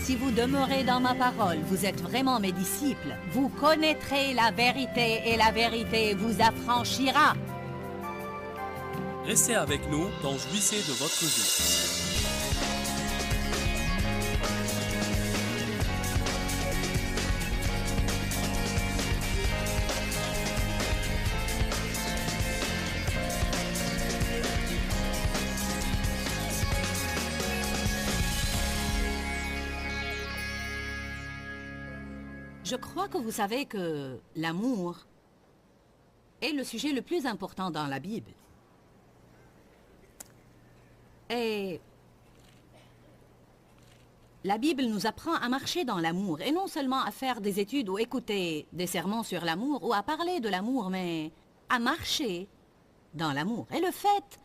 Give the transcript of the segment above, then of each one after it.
Si vous demeurez dans ma parole, vous êtes vraiment mes disciples. Vous connaîtrez la vérité et la vérité vous affranchira. Restez avec nous dans Jouissez de votre vie. Je crois que vous savez que l'amour est le sujet le plus important dans la Bible. Et la Bible nous apprend à marcher dans l'amour, et non seulement à faire des études ou écouter des sermons sur l'amour, ou à parler de l'amour, mais à marcher dans l'amour. Et le fait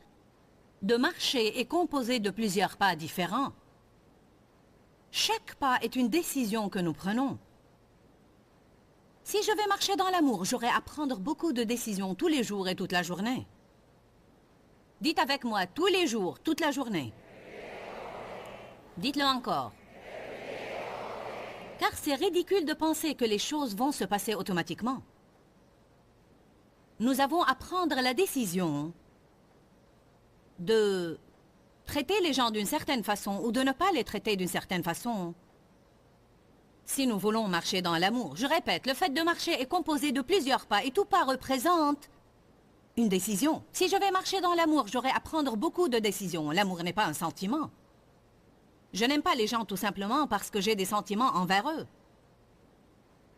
de marcher est composé de plusieurs pas différents. Chaque pas est une décision que nous prenons. Si je vais marcher dans l'amour, j'aurai à prendre beaucoup de décisions tous les jours et toute la journée. Dites avec moi, tous les jours, toute la journée. Dites-le encore. Car c'est ridicule de penser que les choses vont se passer automatiquement. Nous avons à prendre la décision de traiter les gens d'une certaine façon ou de ne pas les traiter d'une certaine façon. Si nous voulons marcher dans l'amour, je répète, le fait de marcher est composé de plusieurs pas et tout pas représente une décision. Si je vais marcher dans l'amour, j'aurai à prendre beaucoup de décisions. L'amour n'est pas un sentiment. Je n'aime pas les gens tout simplement parce que j'ai des sentiments envers eux.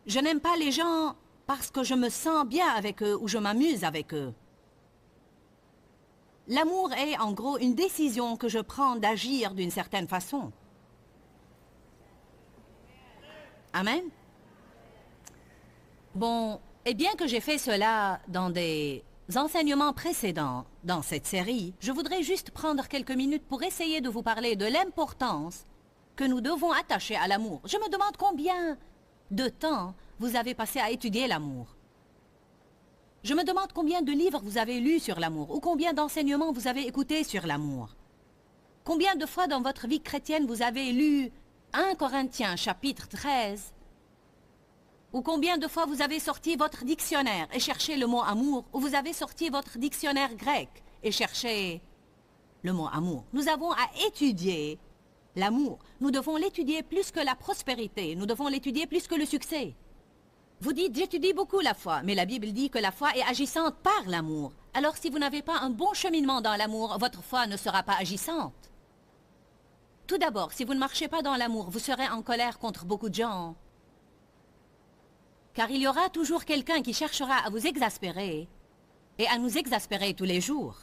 Je n'aime pas les gens parce que je me sens bien avec eux ou je m'amuse avec eux. L'amour est en gros une décision que je prends d'agir d'une certaine façon. Amen. Bon, et bien que j'ai fait cela dans des enseignements précédents dans cette série, je voudrais juste prendre quelques minutes pour essayer de vous parler de l'importance que nous devons attacher à l'amour. Je me demande combien de temps vous avez passé à étudier l'amour. Je me demande combien de livres vous avez lus sur l'amour ou combien d'enseignements vous avez écoutés sur l'amour. Combien de fois dans votre vie chrétienne vous avez lu 1 Corinthiens chapitre 13, ou combien de fois vous avez sorti votre dictionnaire et cherché le mot amour, ou vous avez sorti votre dictionnaire grec et cherché le mot amour. Nous avons à étudier l'amour. Nous devons l'étudier plus que la prospérité. Nous devons l'étudier plus que le succès. Vous dites, j'étudie beaucoup la foi, mais la Bible dit que la foi est agissante par l'amour. Alors si vous n'avez pas un bon cheminement dans l'amour, votre foi ne sera pas agissante. Tout d'abord, si vous ne marchez pas dans l'amour, vous serez en colère contre beaucoup de gens. Car il y aura toujours quelqu'un qui cherchera à vous exaspérer et à nous exaspérer tous les jours.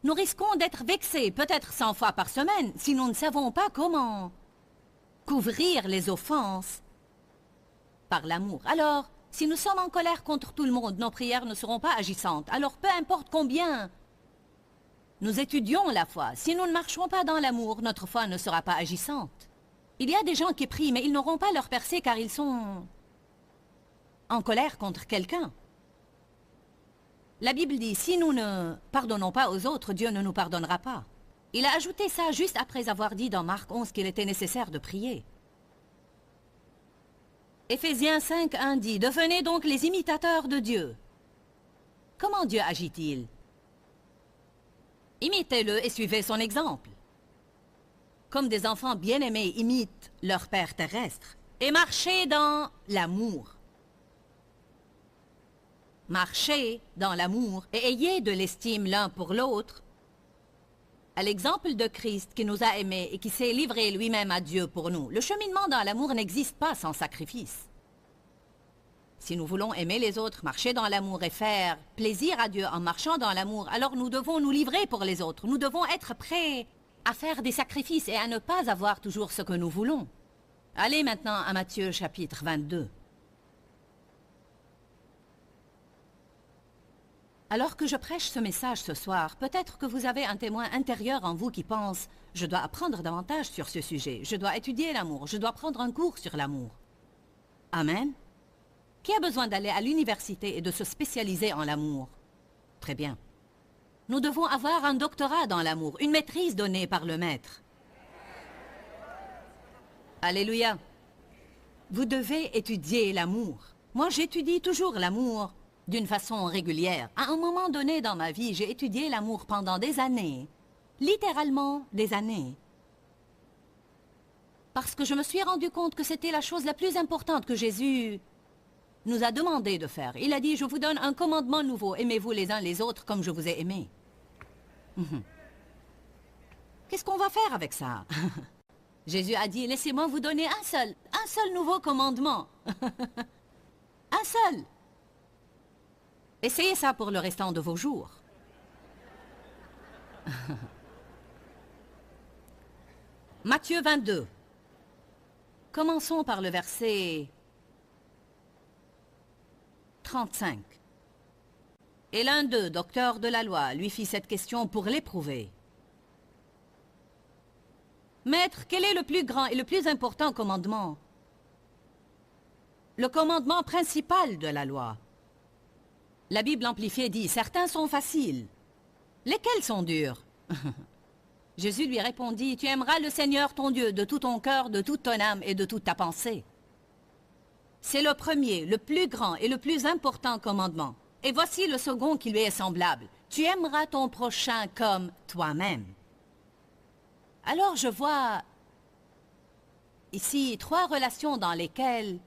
Nous risquons d'être vexés peut-être 100 fois par semaine si nous ne savons pas comment couvrir les offenses par l'amour. Alors, si nous sommes en colère contre tout le monde, nos prières ne seront pas agissantes. Alors peu importe combien nous étudions la foi. Si nous ne marchons pas dans l'amour, notre foi ne sera pas agissante. Il y a des gens qui prient, mais ils n'auront pas leur percée car ils sont en colère contre quelqu'un. La Bible dit, si nous ne pardonnons pas aux autres, Dieu ne nous pardonnera pas. Il a ajouté ça juste après avoir dit dans Marc 11 qu'il était nécessaire de prier. Éphésiens 5:1 dit, devenez donc les imitateurs de Dieu. Comment Dieu agit-il? Imitez-le et suivez son exemple. Comme des enfants bien-aimés imitent leur Père terrestre. Et marchez dans l'amour. Marchez dans l'amour et ayez de l'estime l'un pour l'autre. À l'exemple de Christ qui nous a aimés et qui s'est livré lui-même à Dieu pour nous. Le cheminement dans l'amour n'existe pas sans sacrifice. Si nous voulons aimer les autres, marcher dans l'amour et faire plaisir à Dieu en marchant dans l'amour, alors nous devons nous livrer pour les autres. Nous devons être prêts à faire des sacrifices et à ne pas avoir toujours ce que nous voulons. Allez maintenant à Matthieu chapitre 22. Alors que je prêche ce message ce soir, peut-être que vous avez un témoin intérieur en vous qui pense « Je dois apprendre davantage sur ce sujet, je dois étudier l'amour, je dois prendre un cours sur l'amour. » Amen. Qui a besoin d'aller à l'université et de se spécialiser en l'amour? Très bien. Nous devons avoir un doctorat dans l'amour, une maîtrise donnée par le maître. Alléluia. Vous devez étudier l'amour. Moi, j'étudie toujours l'amour d'une façon régulière. À un moment donné dans ma vie, j'ai étudié l'amour pendant des années. Littéralement des années. Parce que je me suis rendu compte que c'était la chose la plus importante que Jésus nous a demandé de faire. Il a dit, je vous donne un commandement nouveau, aimez-vous les uns les autres comme je vous ai aimés. Qu'est-ce qu'on va faire avec ça? Jésus a dit, laissez-moi vous donner un seul nouveau commandement. Un seul. Essayez ça pour le restant de vos jours. Matthieu 22. Commençons par le verset 35. Et l'un d'eux, docteur de la loi, lui fit cette question pour l'éprouver. Maître, quel est le plus grand et le plus important commandement? Le commandement principal de la loi. La Bible amplifiée dit, certains sont faciles. Lesquels sont durs? Jésus lui répondit, tu aimeras le Seigneur ton Dieu de tout ton cœur, de toute ton âme et de toute ta pensée. C'est le premier, le plus grand et le plus important commandement. Et voici le second qui lui est semblable. Tu aimeras ton prochain comme toi-même. Alors je vois ici 3 relations dans lesquelles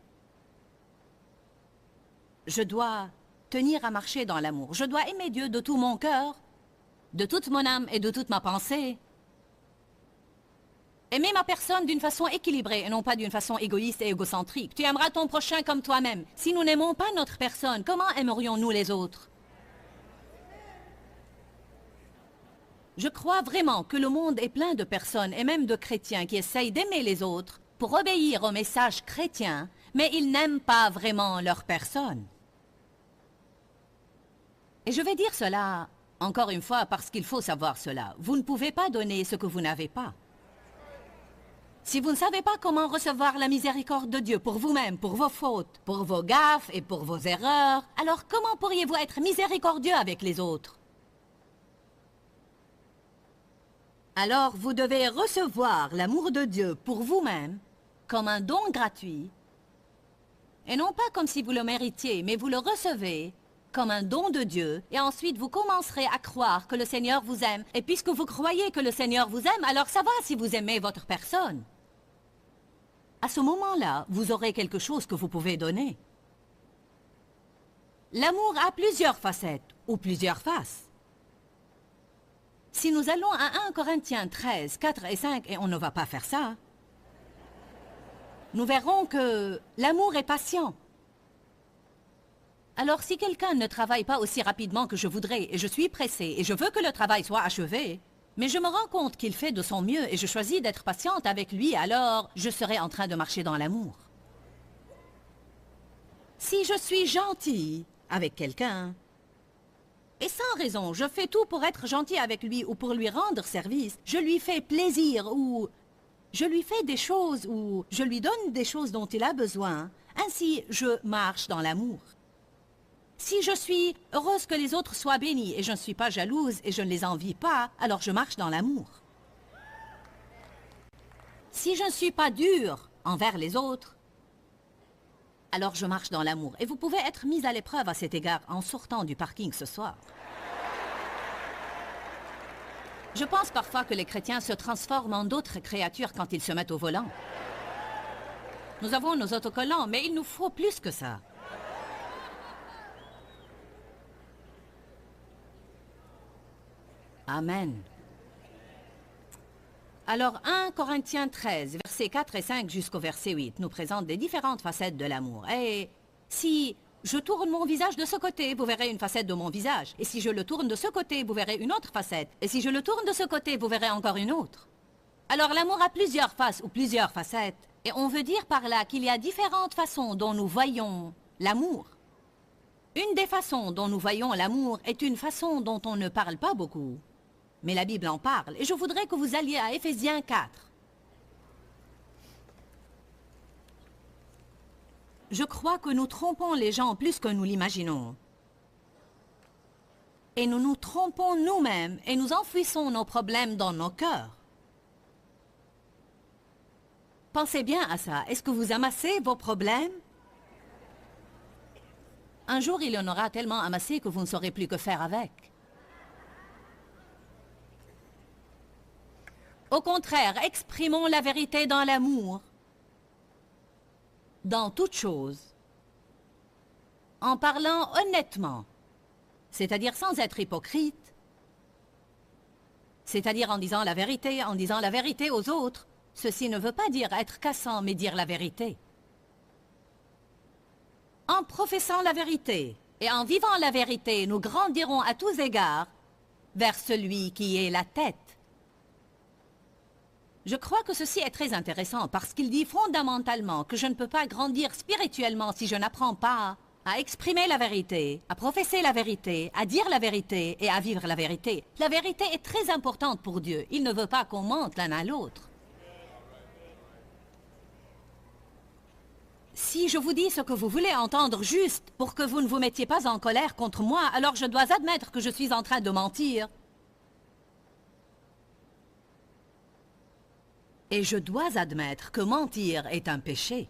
je dois tenir à marcher dans l'amour. Je dois aimer Dieu de tout mon cœur, de toute mon âme et de toute ma pensée. Aimer ma personne d'une façon équilibrée et non pas d'une façon égoïste et égocentrique. Tu aimeras ton prochain comme toi-même. Si nous n'aimons pas notre personne, comment aimerions-nous les autres? Je crois vraiment que le monde est plein de personnes et même de chrétiens qui essayent d'aimer les autres pour obéir au message chrétien, mais ils n'aiment pas vraiment leur personne. Et je vais dire cela encore une fois parce qu'il faut savoir cela. Vous ne pouvez pas donner ce que vous n'avez pas. Si vous ne savez pas comment recevoir la miséricorde de Dieu pour vous-même, pour vos fautes, pour vos gaffes et pour vos erreurs, alors comment pourriez-vous être miséricordieux avec les autres? Alors vous devez recevoir l'amour de Dieu pour vous-même comme un don gratuit, et non pas comme si vous le méritiez, mais vous le recevez comme un don de Dieu, et ensuite vous commencerez à croire que le Seigneur vous aime, et puisque vous croyez que le Seigneur vous aime, alors ça va si vous aimez votre personne. À ce moment-là, vous aurez quelque chose que vous pouvez donner. L'amour a plusieurs facettes, ou plusieurs faces. Si nous allons à 1 Corinthiens 13, 4 et 5, et on ne va pas faire ça, nous verrons que l'amour est patient. Alors si quelqu'un ne travaille pas aussi rapidement que je voudrais, et je suis pressée, et je veux que le travail soit achevé, mais je me rends compte qu'il fait de son mieux, et je choisis d'être patiente avec lui, alors je serai en train de marcher dans l'amour. Si je suis gentille avec quelqu'un, et sans raison, je fais tout pour être gentil avec lui ou pour lui rendre service, je lui fais plaisir ou je lui fais des choses ou je lui donne des choses dont il a besoin, ainsi je marche dans l'amour. Si je suis heureuse que les autres soient bénis et je ne suis pas jalouse et je ne les envie pas, alors je marche dans l'amour. Si je ne suis pas dure envers les autres, alors je marche dans l'amour. Et vous pouvez être mis à l'épreuve à cet égard en sortant du parking ce soir. Je pense parfois que les chrétiens se transforment en d'autres créatures quand ils se mettent au volant. Nous avons nos autocollants, mais il nous faut plus que ça. Amen. Alors 1 Corinthiens 13, versets 4 et 5 jusqu'au verset 8 nous présente des différentes facettes de l'amour. Et si je tourne mon visage de ce côté, vous verrez une facette de mon visage. Et si je le tourne de ce côté, vous verrez une autre facette. Et si je le tourne de ce côté, vous verrez encore une autre. Alors l'amour a plusieurs faces ou plusieurs facettes. Et on veut dire par là qu'il y a différentes façons dont nous voyons l'amour. Une des façons dont nous voyons l'amour est une façon dont on ne parle pas beaucoup. Mais la Bible en parle, et je voudrais que vous alliez à Éphésiens 4. Je crois que nous trompons les gens plus que nous l'imaginons. Et nous nous trompons nous-mêmes et nous enfouissons nos problèmes dans nos cœurs. pensez bien à ça. Est-ce que vous amassez vos problèmes? Un jour, il y en aura tellement amassé que vous ne saurez plus que faire avec. Au contraire, exprimons la vérité dans l'amour, dans toute chose, en parlant honnêtement, c'est-à-dire sans être hypocrite, c'est-à-dire en disant la vérité aux autres. Ceci ne veut pas dire être cassant, mais dire la vérité. En professant la vérité et en vivant la vérité, nous grandirons à tous égards vers celui qui est la tête. Je crois que ceci est très intéressant parce qu'il dit fondamentalement que je ne peux pas grandir spirituellement si je n'apprends pas à exprimer la vérité, à professer la vérité, à dire la vérité et à vivre la vérité. La vérité est très importante pour Dieu. Il ne veut pas qu'on mente l'un à l'autre. Si je vous dis ce que vous voulez entendre juste pour que vous ne vous mettiez pas en colère contre moi, alors je dois admettre que je suis en train de mentir. Et je dois admettre que mentir est un péché.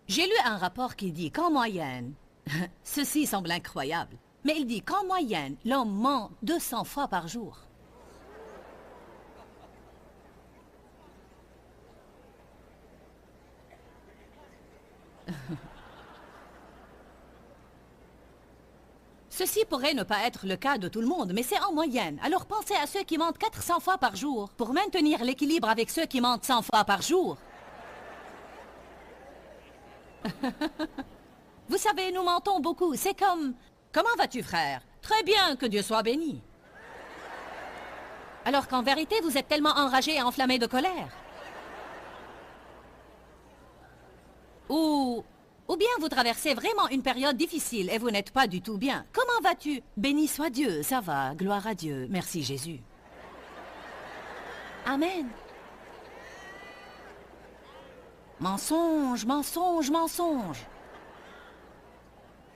J'ai lu un rapport qui dit qu'en moyenne, ceci semble incroyable, mais il dit qu'en moyenne, l'homme ment 200 fois par jour. Ceci pourrait ne pas être le cas de tout le monde, mais c'est en moyenne. Alors pensez à ceux qui mentent 400 fois par jour pour maintenir l'équilibre avec ceux qui mentent 100 fois par jour. Vous savez, nous mentons beaucoup. C'est comme... Comment vas-tu, frère? Très bien, que Dieu soit béni. Alors qu'en vérité, vous êtes tellement enragé et enflammé de colère. Ou bien vous traversez vraiment une période difficile et vous n'êtes pas du tout bien. Comment vas-tu? Béni soit Dieu, ça va, gloire à Dieu, merci Jésus. Amen. Mensonge, mensonge, mensonge.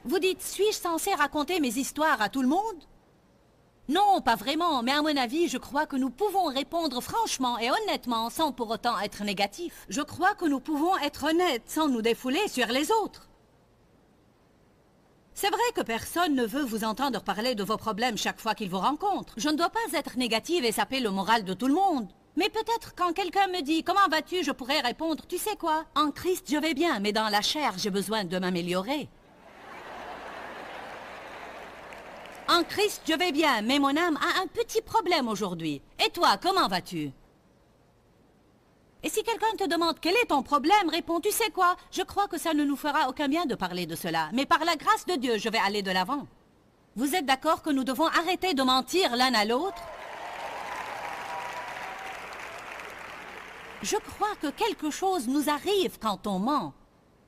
Vous dites, suis-je censé raconter mes histoires à tout le monde? Non, pas vraiment, mais à mon avis, je crois que nous pouvons répondre franchement et honnêtement sans pour autant être négatifs. Je crois que nous pouvons être honnêtes sans nous défouler sur les autres. C'est vrai que personne ne veut vous entendre parler de vos problèmes chaque fois qu'il vous rencontre. Je ne dois pas être négative et saper le moral de tout le monde. Mais peut-être quand quelqu'un me dit « Comment vas-tu ?» je pourrais répondre « Tu sais quoi? En Christ, je vais bien, mais dans la chair, j'ai besoin de m'améliorer. » En Christ, je vais bien, mais mon âme a un petit problème aujourd'hui. Et toi, comment vas-tu? Et si quelqu'un te demande quel est ton problème, réponds, tu sais quoi? Je crois que ça ne nous fera aucun bien de parler de cela. Mais par la grâce de Dieu, je vais aller de l'avant. Vous êtes d'accord que nous devons arrêter de mentir l'un à l'autre? Je crois que quelque chose nous arrive quand on ment.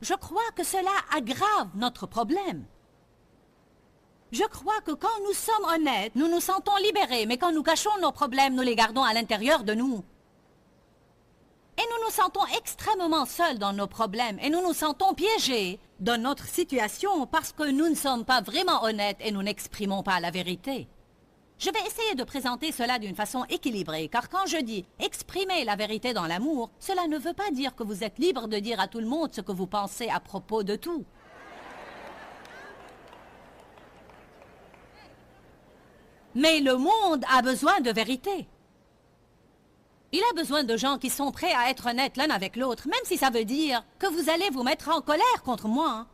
Je crois que cela aggrave notre problème. Je crois que quand nous sommes honnêtes, nous nous sentons libérés, mais quand nous cachons nos problèmes, nous les gardons à l'intérieur de nous. Et nous nous sentons extrêmement seuls dans nos problèmes, et nous nous sentons piégés dans notre situation parce que nous ne sommes pas vraiment honnêtes et nous n'exprimons pas la vérité. Je vais essayer de présenter cela d'une façon équilibrée, car quand je dis « exprimer la vérité dans l'amour », cela ne veut pas dire que vous êtes libre de dire à tout le monde ce que vous pensez à propos de tout. Mais le monde a besoin de vérité. Il a besoin de gens qui sont prêts à être honnêtes l'un avec l'autre, même si ça veut dire que vous allez vous mettre en colère contre moi.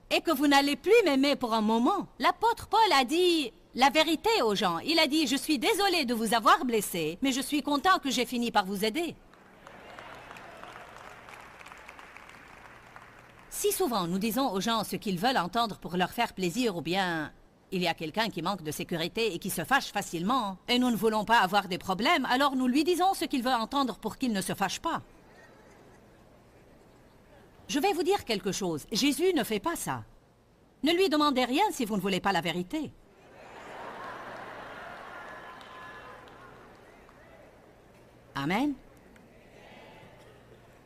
Et que vous n'allez plus m'aimer pour un moment. L'apôtre Paul a dit la vérité aux gens. Il a dit « Je suis désolé de vous avoir blessé, mais je suis content que j'ai fini par vous aider. » Si souvent nous disons aux gens ce qu'ils veulent entendre pour leur faire plaisir ou bien il y a quelqu'un qui manque de sécurité et qui se fâche facilement et nous ne voulons pas avoir des problèmes, alors nous lui disons ce qu'il veut entendre pour qu'il ne se fâche pas. Je vais vous dire quelque chose, Jésus ne fait pas ça. Ne lui demandez rien si vous ne voulez pas la vérité. Amen.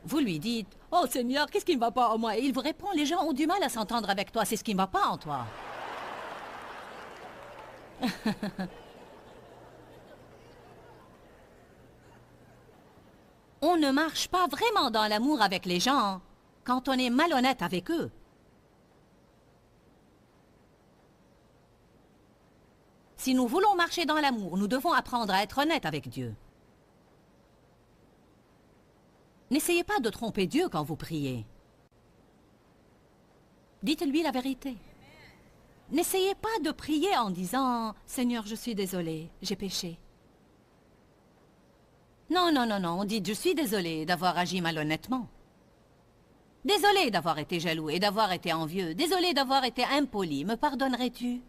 Vous lui dites « Oh Seigneur, qu'est-ce qui ne va pas en moi ?» Et il vous répond « Les gens ont du mal à s'entendre avec toi, c'est ce qui ne va pas en toi. » On ne marche pas vraiment dans l'amour avec les gens quand on est malhonnête avec eux. Si nous voulons marcher dans l'amour, nous devons apprendre à être honnêtes avec Dieu. N'essayez pas de tromper Dieu quand vous priez. Dites-lui la vérité. N'essayez pas de prier en disant « Seigneur, je suis désolé, j'ai péché. » Non, non, non, non, dites « Je suis désolé d'avoir agi malhonnêtement. » Désolé d'avoir été jaloux et d'avoir été envieux. Désolé d'avoir été impoli. Me pardonnerais-tu?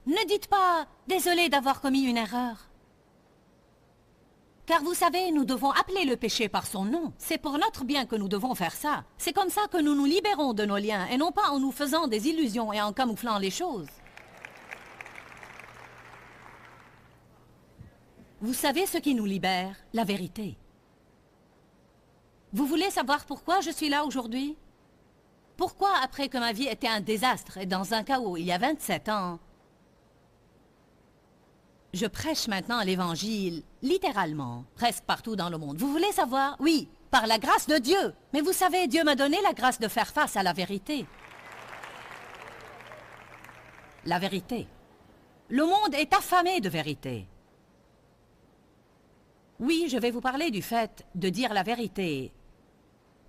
Ne dites pas « Désolé d'avoir commis une erreur. » Car vous savez, nous devons appeler le péché par son nom. C'est pour notre bien que nous devons faire ça. C'est comme ça que nous nous libérons de nos liens, et non pas en nous faisant des illusions et en camouflant les choses. Vous savez ce qui nous libère? La vérité. Vous voulez savoir pourquoi je suis là aujourd'hui? Pourquoi, après que ma vie était un désastre et dans un chaos il y a 27 ans, je prêche maintenant l'Évangile, littéralement, presque partout dans le monde. Vous voulez savoir? Oui, par la grâce de Dieu. Mais vous savez, Dieu m'a donné la grâce de faire face à la vérité. La vérité. Le monde est affamé de vérité. Oui, je vais vous parler du fait de dire la vérité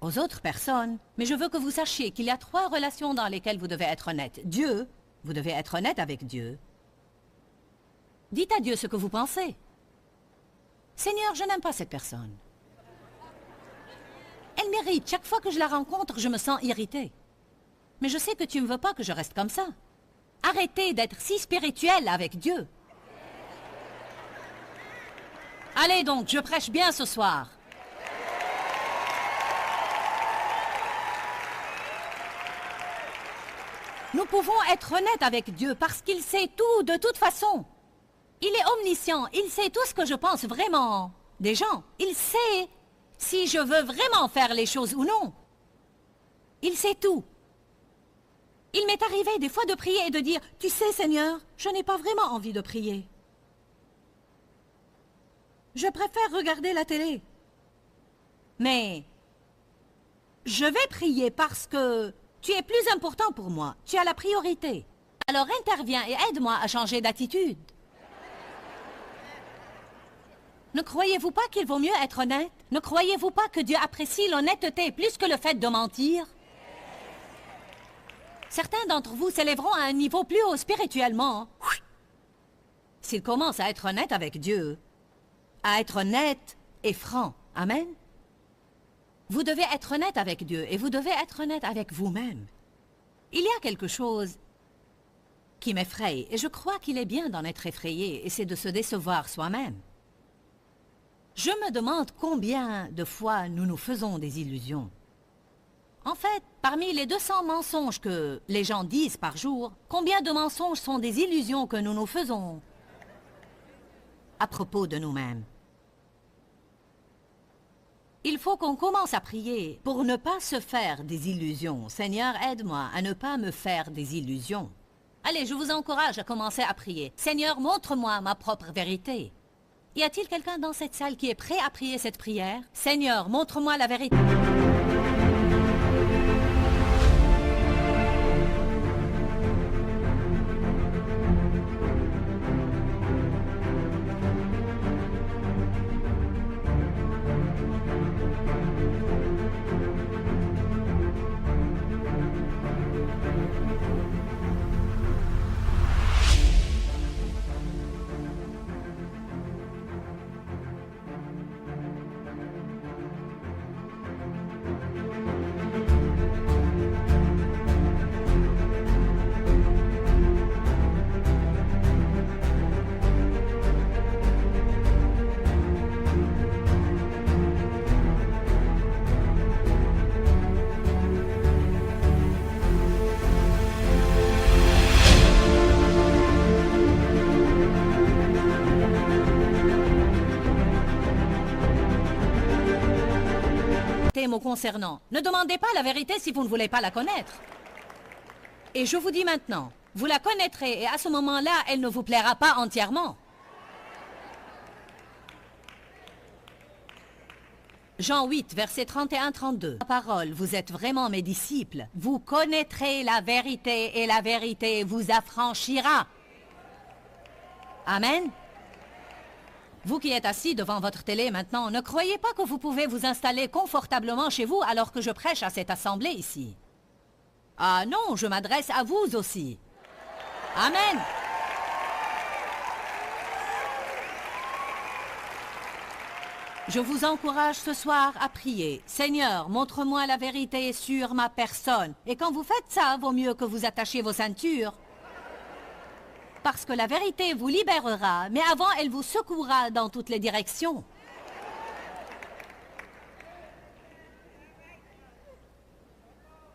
aux autres personnes, mais je veux que vous sachiez qu'il y a 3 relations dans lesquelles vous devez être honnête. Dieu, vous devez être honnête avec Dieu. Dites à Dieu ce que vous pensez. Seigneur, je n'aime pas cette personne. Elle m'irrite. Chaque fois que je la rencontre, je me sens irritée. Mais je sais que tu ne veux pas que je reste comme ça. Arrêtez d'être si spirituel avec Dieu. Allez donc, je prêche bien ce soir. Nous pouvons être honnêtes avec Dieu parce qu'il sait tout de toute façon. Il est omniscient, il sait tout ce que je pense vraiment des gens. Il sait si je veux vraiment faire les choses ou non. Il sait tout. Il m'est arrivé des fois de prier et de dire « Tu sais, Seigneur, je n'ai pas vraiment envie de prier. Je préfère regarder la télé. Mais je vais prier parce que tu es plus important pour moi. Tu as la priorité. Alors interviens et aide-moi à changer d'attitude. » Ne croyez-vous pas qu'il vaut mieux être honnête? Ne croyez-vous pas que Dieu apprécie l'honnêteté plus que le fait de mentir? Certains d'entre vous s'élèveront à un niveau plus haut spirituellement s'ils commencent à être honnêtes avec Dieu, à être honnêtes et francs. Amen? Vous devez être honnête avec Dieu et vous devez être honnête avec vous-même. Il y a quelque chose qui m'effraie et je crois qu'il est bien d'en être effrayé et c'est de se décevoir soi-même. Je me demande combien de fois nous nous faisons des illusions. En fait, parmi les 200 mensonges que les gens disent par jour, combien de mensonges sont des illusions que nous nous faisons à propos de nous-mêmes? Il faut qu'on commence à prier pour ne pas se faire des illusions. Seigneur, aide-moi à ne pas me faire des illusions. Allez, je vous encourage à commencer à prier. Seigneur, montre-moi ma propre vérité. Y a-t-il quelqu'un dans cette salle qui est prêt à prier cette prière? Seigneur, montre-moi la vérité. Mots concernant. Ne demandez pas la vérité si vous ne voulez pas la connaître. Et je vous dis maintenant, vous la connaîtrez et à ce moment-là, elle ne vous plaira pas entièrement. Jean 8, versets 31-32. La parole, vous êtes vraiment mes disciples. Vous connaîtrez la vérité et la vérité vous affranchira. Amen. Vous qui êtes assis devant votre télé maintenant, ne croyez pas que vous pouvez vous installer confortablement chez vous alors que je prêche à cette assemblée ici. Ah non, je m'adresse à vous aussi. Amen. Je vous encourage ce soir à prier. Seigneur, montre-moi la vérité sur ma personne. Et quand vous faites ça, vaut mieux que vous attachiez vos ceintures. Parce que la vérité vous libérera, mais avant, elle vous secouera dans toutes les directions.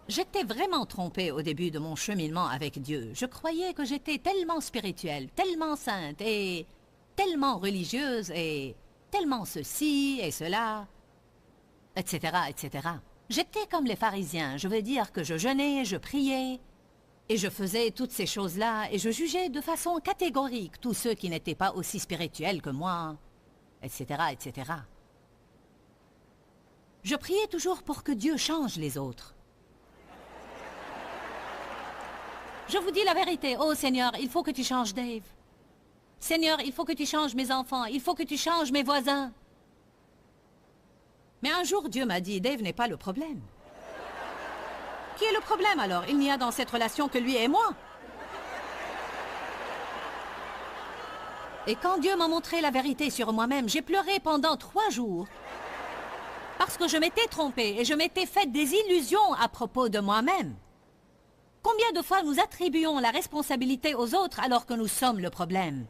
J'étais vraiment trompée au début de mon cheminement avec Dieu. Je croyais que j'étais tellement spirituelle, tellement sainte et tellement religieuse et tellement ceci et cela, etc., etc. J'étais comme les pharisiens, je veux dire que je jeûnais, je priais, et je faisais toutes ces choses-là, et je jugeais de façon catégorique tous ceux qui n'étaient pas aussi spirituels que moi, etc., etc. Je priais toujours pour que Dieu change les autres. Je vous dis la vérité, oh Seigneur, il faut que tu changes Dave. Seigneur, il faut que tu changes mes enfants, il faut que tu changes mes voisins. Mais un jour, Dieu m'a dit, Dave n'est pas le problème. Qui est le problème alors? Il n'y a dans cette relation que lui et moi. Et quand Dieu m'a montré la vérité sur moi-même, j'ai pleuré pendant 3 jours. Parce que je m'étais trompée et je m'étais fait des illusions à propos de moi-même. Combien de fois nous attribuons la responsabilité aux autres alors que nous sommes le problème?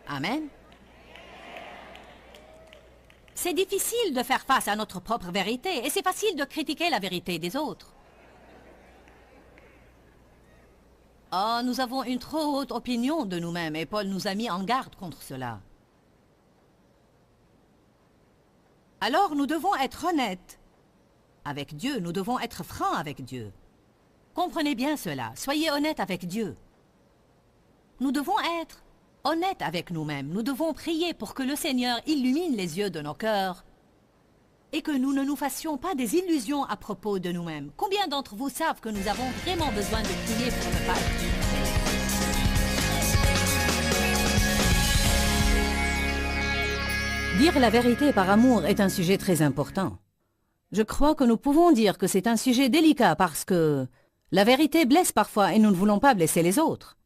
Amen. C'est difficile de faire face à notre propre vérité et c'est facile de critiquer la vérité des autres. Oh, nous avons une trop haute opinion de nous-mêmes et Paul nous a mis en garde contre cela. Alors nous devons être honnêtes avec Dieu, nous devons être francs avec Dieu. Comprenez bien cela, soyez honnêtes avec Dieu. Nous devons être honnêtes avec nous-mêmes, nous devons prier pour que le Seigneur illumine les yeux de nos cœurs et que nous ne nous fassions pas des illusions à propos de nous-mêmes. Combien d'entre vous savent que nous avons vraiment besoin de prier pour ne pas être trompés? Dire la vérité par amour est un sujet très important. Je crois que nous pouvons dire que c'est un sujet délicat parce que la vérité blesse parfois et nous ne voulons pas blesser les autres.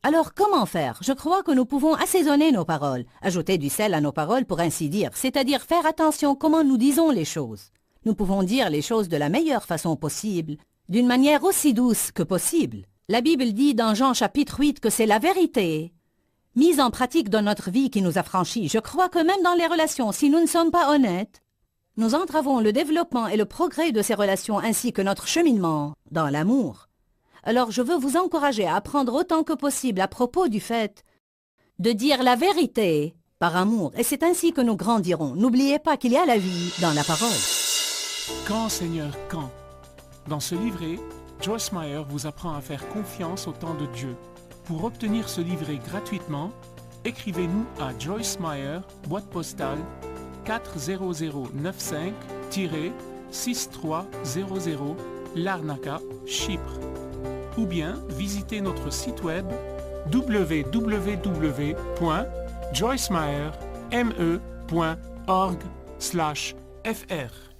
Alors comment faire? Je crois que nous pouvons assaisonner nos paroles, ajouter du sel à nos paroles pour ainsi dire, c'est-à-dire faire attention comment nous disons les choses. Nous pouvons dire les choses de la meilleure façon possible, d'une manière aussi douce que possible. La Bible dit dans Jean chapitre 8 que c'est la vérité mise en pratique dans notre vie qui nous affranchit. Je crois que même dans les relations, si nous ne sommes pas honnêtes, nous entravons le développement et le progrès de ces relations ainsi que notre cheminement dans l'amour. Alors je veux vous encourager à apprendre autant que possible à propos du fait de dire la vérité par amour. Et c'est ainsi que nous grandirons. N'oubliez pas qu'il y a la vie dans la parole. Quand, Seigneur, quand? Dans ce livret, Joyce Meyer vous apprend à faire confiance au temps de Dieu. Pour obtenir ce livret gratuitement, écrivez-nous à Joyce Meyer, boîte postale 40095-6300, Larnaca, Chypre. Ou bien visitez notre site web www.joycemeyer.org/fr.